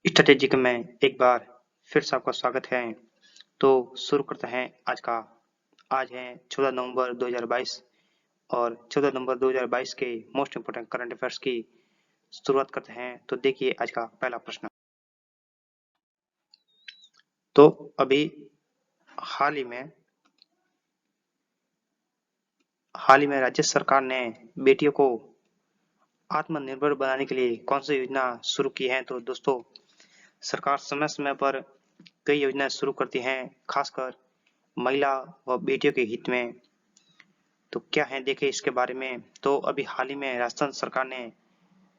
Strategic में एक बार फिर से आपका स्वागत है। तो शुरू करते हैं आज है 14 नवंबर 2022 और 14 नवंबर 2022 के मोस्ट इम्पोर्टेंट करंट अफेयर्स की शुरुआत करते हैं। तो देखिए आज का पहला प्रश्न। तो अभी हाल ही में राज्य सरकार ने बेटियों को आत्मनिर्भर बनाने के लिए कौन सी योजना शुरू की है। तो दोस्तों, सरकार समय समय पर कई योजनाएं शुरू करती हैं, खासकर महिला व बेटियों के हित में। तो क्या है देखिए इसके बारे में। तो अभी हाल ही में राजस्थान सरकार ने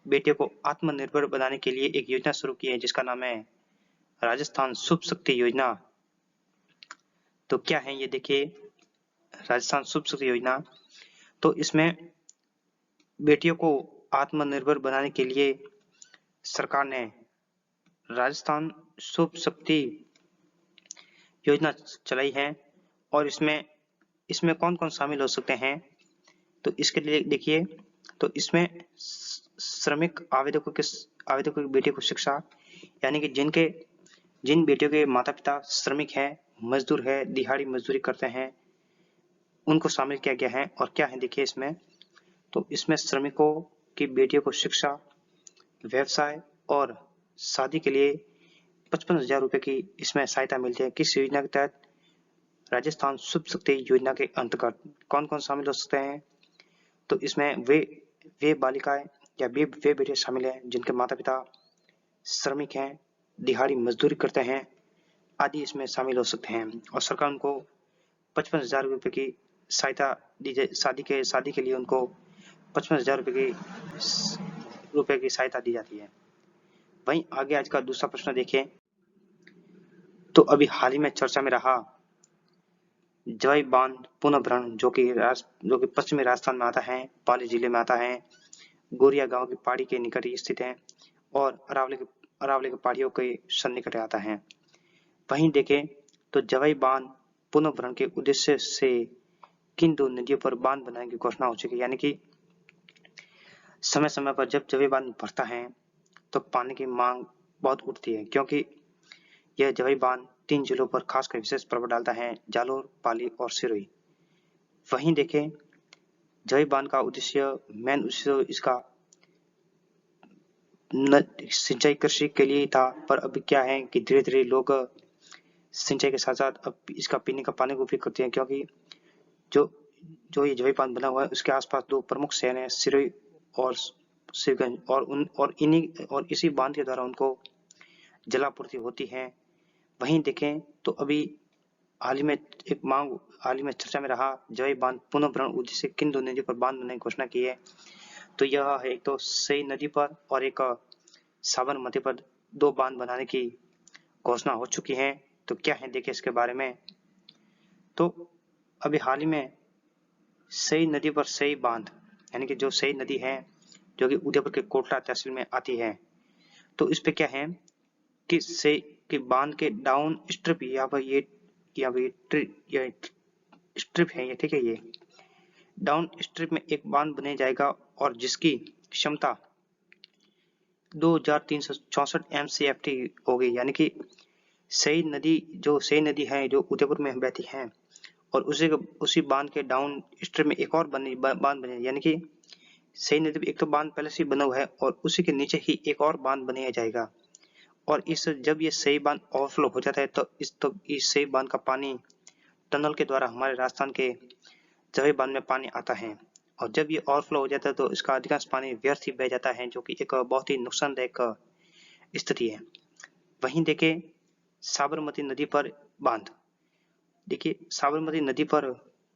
बेटियों को आत्मनिर्भर बनाने के लिए एक योजना शुरू की है जिसका नाम है राजस्थान शुभ शक्ति योजना। तो क्या है ये देखिए, राजस्थान शुभ शक्ति योजना। तो इसमें बेटियों को आत्मनिर्भर बनाने के लिए सरकार ने राजस्थान शुभ शक्ति योजना चलाई है। और इसमें इसमें कौन कौन शामिल हो सकते हैं। तो इसके लिए देखिए, तो इसमें श्रमिक आवेदकों की बेटियों को शिक्षा, यानी कि जिन बेटियों के माता पिता श्रमिक हैं, मजदूर है, दिहाड़ी मजदूरी करते हैं, उनको शामिल किया गया है। और क्या है देखिए इसमें, तो इसमें श्रमिकों की बेटियों को शिक्षा, व्यवसाय और शादी के लिए 55,000 रुपए की इसमें सहायता मिलती है। किस योजना के तहत? राजस्थान शुभ शक्ति योजना के अंतर्गत। कौन कौन शामिल हो सकते हैं? तो इसमें वे बालिकाएं या वे बेटे शामिल हैं जिनके माता पिता श्रमिक हैं, दिहाड़ी मजदूरी करते हैं आदि इसमें शामिल हो सकते हैं। और सरकार उनको 55,000 रुपए की सहायता दी जाए। शादी के लिए उनको 55,000 रुपए की सहायता दी जाती है। वहीं आगे आज का दूसरा प्रश्न देखें। तो अभी हाल ही में चर्चा में रहा जवाई बांध पुनर्भरण, जो कि पश्चिमी राजस्थान में आता है, पाली जिले में आता है, गोरिया गांव की पहाड़ी के निकट स्थित है और अरावली की पहाड़ियों के सन्निकट आता है। वहीं देखें तो जवाई बांध पुनर्भरण के उद्देश्य से किन दो नदियों पर बांध बनाने की घोषणा हो चुकी है। यानी कि समय समय पर जब जवाई बांध भरता है तो पानी की मांग बहुत उठती है, क्योंकि यह जवाई बांध 3 जिलों पर खासकर विशेष प्रभाव डालता है, जालोर, पाली और सिरोही। वहीं देखें जवाई बांध का मेन उद्देश्य इसका सिंचाई कृषि के लिए था, पर अभी क्या है कि धीरे धीरे लोग सिंचाई के साथ साथ अब इसका पीने का पानी का उपयोग करते हैं, क्योंकि जो जो ये जवाई बांध बना हुआ है उसके आसपास दो प्रमुख शहर हैं, सिरोही और शिवगंज, और इसी बांध के द्वारा उनको जलापूर्ति होती है। वहीं देखें तो अभी हाल ही में चर्चा में रहा जवाई बांध पुनर्भरण उद्देश्य किन दो नदियों पर बांध बनाने की घोषणा की है। तो यह है एक तो सई नदी पर और एक साबरमती पर दो बांध बनाने की घोषणा हो चुकी है। तो क्या है देखिए इसके बारे में। तो अभी हाल ही में सई नदी पर सई बांध, यानी कि जो सई नदी है जो कि उदयपुर के कोटला तहसील में आती है, तो इस पे क्या है कि सई के बांध के डाउन स्ट्रिप ये स्ट्रिप है, ये ठीक है, ये डाउन स्ट्रिप में एक बांध बने जाएगा और जिसकी क्षमता 2364 MCFT होगी। यानी कि सई नदी है जो उदयपुर में बहती है और उसी बांध के डाउन स्ट्रीम में एक और बांध बने, यानी कि सई नदी में एक तो बांध पहले से बना हुआ है और उसी के नीचे ही एक और बांध बनाया जाएगा। और जब ये सई बांध ओवरफ्लो हो जाता है तो इस सई बांध का पानी टनल के द्वारा हमारे राजस्थान के जवाई बांध में पानी आता है। और जब ये ओवरफ्लो हो जाता है तो इसका अधिकांश पानी व्यर्थ ही बह जाता है, जो कि एक बहुत ही नुकसानदायक स्थिति है। वहीं देखें साबरमती नदी पर बांध। देखिए साबरमती नदी पर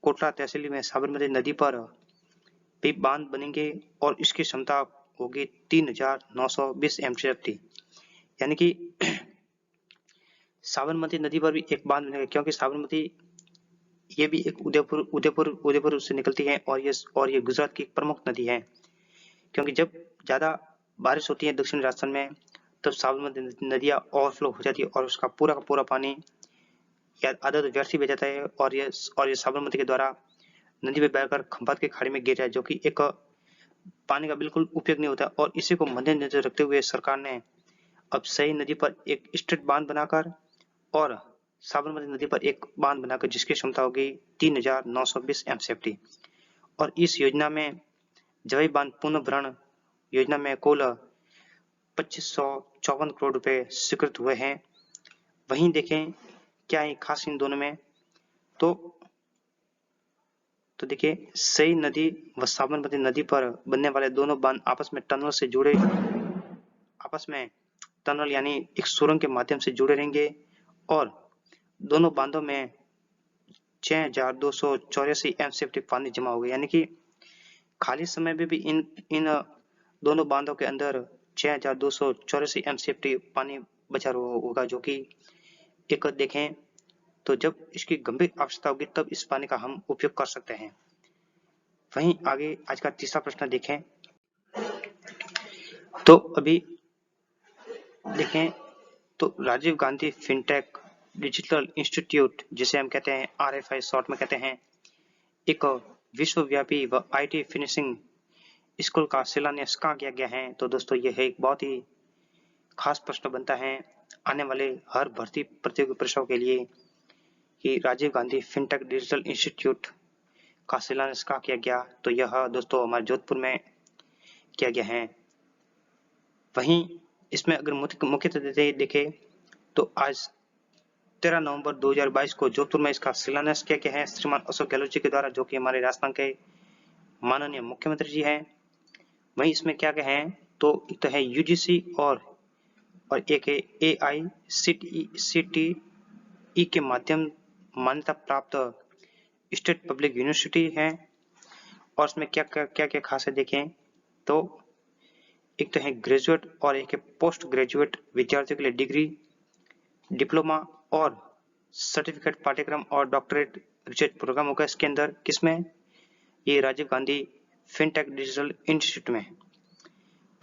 कोटला तहसील में साबरमती नदी पर भी बांध बनेंगे और इसकी क्षमता होगी 3,920 MCFT। यानी कि साबरमती नदी पर भी एक बांध बनेगा, क्योंकि साबरमती ये भी एक उदयपुर से निकलती है और ये गुजरात की प्रमुख नदी है। क्योंकि जब ज्यादा बारिश होती है दक्षिण राजस्थान में तब साबरमती नदियां ओवरफ्लो हो जाती है और उसका पूरा का पूरा पानी या आधा तो व्यर्थ ही बह जाता है और ये साबरमती के द्वारा नदी में बहकर खंभात की खाड़ी में गिर जाए, जो कि एक पानी का बिल्कुल उपयोग नहीं होता। और इसी को मद्देनजर रखते हुए सरकार ने अब सई नदी पर एक स्ट्रेट बांध बनाकर और साबरमती नदी पर एक बांध बनाकर जिसकी क्षमता होगी 3,920 MCFT। और इस योजना में जवई बांध पुनः भरण योजना में कुल 2554 करोड़ रुपए स्वीकृत हुए हैं। वहीं देखें क्या है खास इन दोनों में, तो देखिए सई नदी व साबरमती नदी पर बनने वाले दोनों बांध आपस में टनल से जुड़े, आपस में टनल यानी एक सुरंग के माध्यम से जुड़े रहेंगे और दोनों बांधों में 6,284 MCFT पानी जमा होगा। यानी कि खाली समय में भी इन दोनों बांधों के अंदर 6,284 MCFT पानी बचा होगा, जो कि एक देखें तो जब इसकी गंभीर आवश्यकता होगी तब इस पानी का हम उपयोग कर सकते हैं। वहीं आगे आज का तीसरा प्रश्न देखें, तो अभी देखें तो Rajiv Gandhi fintech digital institute, जिसे हम कहते हैं RFI शॉर्ट में कहते हैं, एक विश्वव्यापी व IT फिनिशिंग स्कूल का शिलान्यास कहाँ किया गया है। तो दोस्तों यह एक बहुत ही खास प्रश्न बनता है आने वाले हर भर्ती प्रतियोगी परीक्षाओं के लिए कि Rajiv Gandhi fintech digital institute का शिलान्यास कहाँ किया गया। तो यह दोस्तों हमारे जोधपुर में किया गया है। वहीं इसमें अगर मुख्यतः देखें तो आज 13 नवंबर 2022 को जोधपुर में इसका शिलान्यास किया गया है श्रीमान अशोक गहलोत जी के द्वारा, जो कि हमारे राजस्थान के माननीय मुख्यमंत्री जी हैं। वहीं इसमें क्या क्या है, तो एक तो है UGC और एक है AICTE के माध्यम मान्यता प्राप्त स्टेट पब्लिक यूनिवर्सिटी है। और इसमें क्या क्या खास है देखें तो एक तो है ग्रेजुएट और एक है पोस्ट ग्रेजुएट विद्यार्थियों के लिए डिग्री, डिप्लोमा और सर्टिफिकेट पाठ्यक्रम और डॉक्टरेट रिसर्च प्रोग्राम होगा इसके अंदर। किसमें, ये Rajiv Gandhi fintech digital institute में।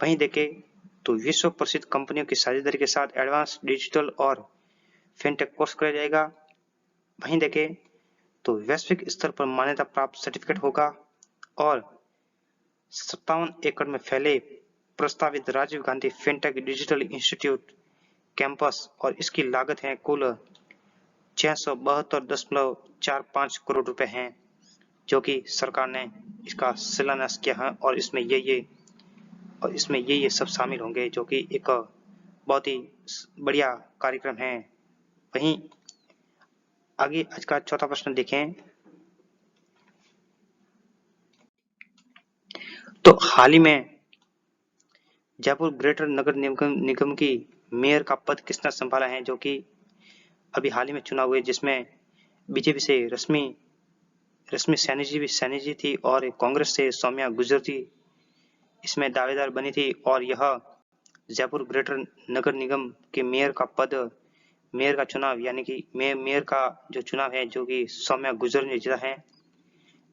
वहीं देखें तो विश्व प्रसिद्ध कंपनियों की साझेदारी के साथ एडवांस डिजिटल और फिनटेक कोर्स कराया जाएगा। वहीं देखें तो वैश्विक स्तर पर मान्यता प्राप्त सर्टिफिकेट होगा और 57 एकड़ में फैले प्रस्तावित Rajiv Gandhi fintech digital institute campus और इसकी लागत है कुल 672.45 करोड़ रुपए हैं, जो कि सरकार ने इसका शिलान्यास किया है। और इसमें ये सब शामिल होंगे, जो कि एक बहुत ही बढ़िया कार्यक्रम है। वहीं आगे आज का चौथा प्रश्न देखें तो हाल ही में जयपुर ग्रेटर नगर निगम की मेयर का पद किसने संभाला है, जो कि अभी हाल ही में चुनाव हुए, जिसमें बीजेपी से रश्मि सैनी जी थी और कांग्रेस से सौम्या गुर्जर थी इसमें दावेदार बनी थी। और यह जयपुर ग्रेटर नगर निगम के मेयर का चुनाव यानी कि मेयर का जो चुनाव है, जो कि सौम्या गुर्जर ने जीता है।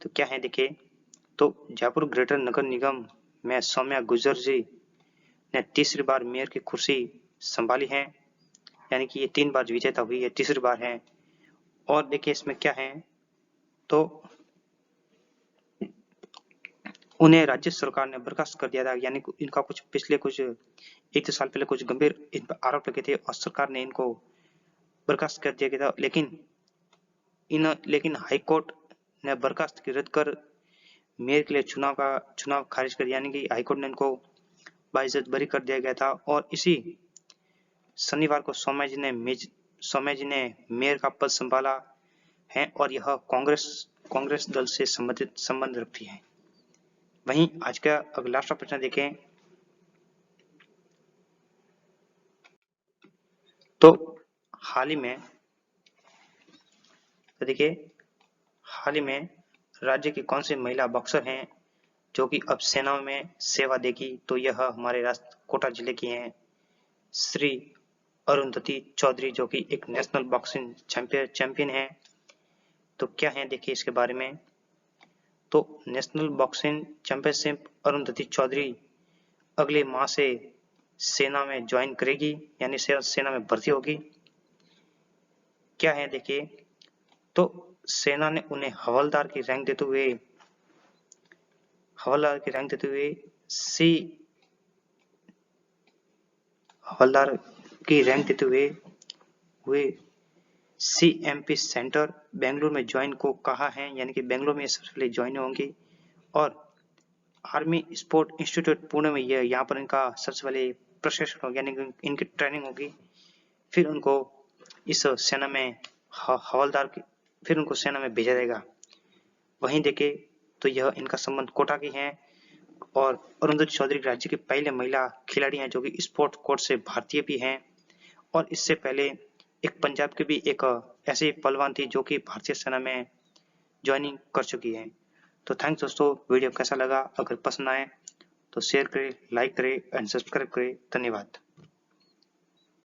तो क्या है देखिए, तो जयपुर ग्रेटर नगर निगम में सौम्या गुर्जर जी ने तीसरी बार मेयर की कुर्सी संभाली है, यानी कि ये 3 बार विजेता हुई है, तीसरी बार है। और देखिए इसमें क्या है, तो उन्हें राज्य सरकार ने बर्खास्त कर दिया था, यानी इनका कुछ पिछले 1 साल पहले कुछ गंभीर इन पर आरोप लगे थे और सरकार ने इनको बर्खास्त कर दिया गया था। लेकिन हाईकोर्ट ने बर्खास्त रद्द कर मेयर के लिए चुनाव खारिज कर दिया, यानी कि हाईकोर्ट ने इनको बाइज्जत बरी कर दिया गया था। और इसी शनिवार को सौम्या जी ने मेयर का पद संभाला है और यह कांग्रेस दल से संबंध रखती है। वहीं आज का अगला प्रश्न देखें तो हाल ही में राज्य की कौन सी महिला बॉक्सर हैं जो कि अब सेना में सेवा देगी। तो यह हमारे कोटा जिले की हैं श्री अरुंधति चौधरी, जो कि एक नेशनल बॉक्सिंग चैंपियन है। तो क्या है देखिए इसके बारे में, तो national boxing championship Arundhati Chaudhary अगले माह से सेना में ज्वाइन करेगी, यानी सेना में भर्ती होगी। क्या है देखिए, तो सेना ने उन्हें हवलदार की रैंक देते हुए हवलदार की रैंक देते हुए CMP सेंटर बेंगलुरु में ज्वाइन को कहा है, यानी कि बेंगलुरु में सबसे पहले ज्वाइन होंगे। और आर्मी स्पोर्ट इंस्टीट्यूट पुणे में यहाँ पर इनका सबसे पहले प्रशिक्षण होगा, यानी कि इनकी ट्रेनिंग होगी। फिर उनको इस सेना में हवलदार फिर उनको सेना में भेजा जाएगा। वहीं देखे तो यह इनका संबंध कोटा की है और अरुंधति चौधरी राज्य की पहले महिला खिलाड़ी हैं जो कि स्पोर्ट कोर्ट से भारतीय भी हैं। और इससे पहले एक पंजाब की भी एक ऐसी पहलवान थी जो कि भारतीय सेना में ज्वाइनिंग कर चुकी है। तो थैंक्स दोस्तों, वीडियो कैसा लगा? अगर पसंद आए तो शेयर करें, लाइक करें एंड सब्सक्राइब करें। धन्यवाद।